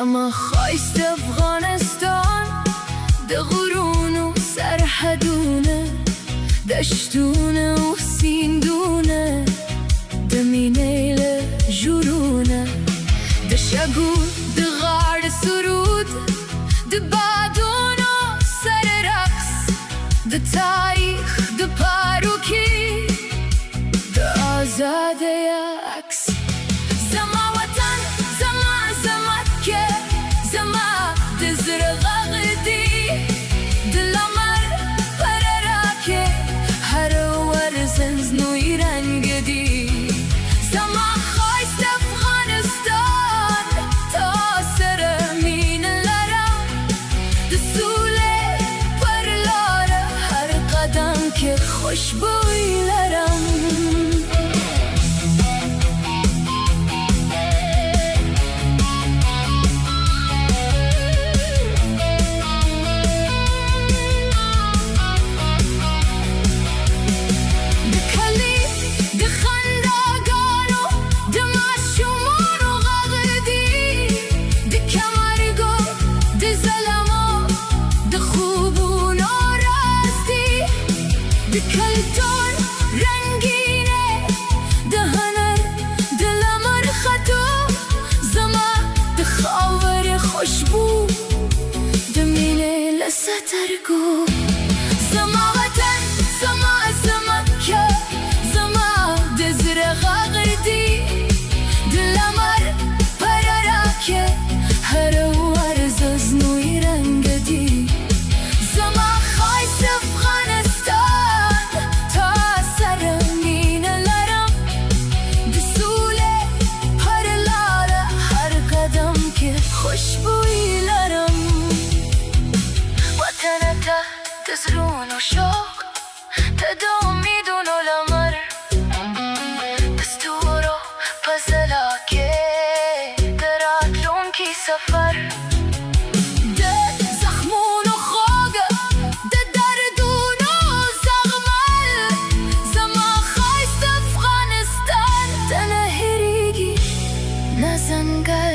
زما خواست افغانستان ده غرون و سرحدونه، دشتونه و سیندونه، ده مینیل جرونه، ده شگون ده غار سرود، ده بادون و سر رقص، ده تاریخ ده پاروکی، ده آزاده عکس. زما وطن زما که زما ده زرغاق دی، ده لمر پر راکه هر ورزنز نوی رنگ دی. زما خواست افغانستان تا سر مین لرم، ده سوله پر لاره هر قدم که خوشبوی لرم. ده کلتور رنگینه، ده هنر ده لمر خطو، زما ده خاور خوشبو، ده مینه لسترگو. زما وطن زما که زما ده زرغاق دی، ده لمر پر راکه هر ورز از نوی رنگ دی. زما خواست افغانستان خوشبوی لرم. وطنت تزرون و شوق تدومیدون و لمر، دستور و پزلاکه دراتلون کی سفر، ده زخمون و خوگ ده دردون و زغمل. زما خواست افغانستان تنهریگی نزنگل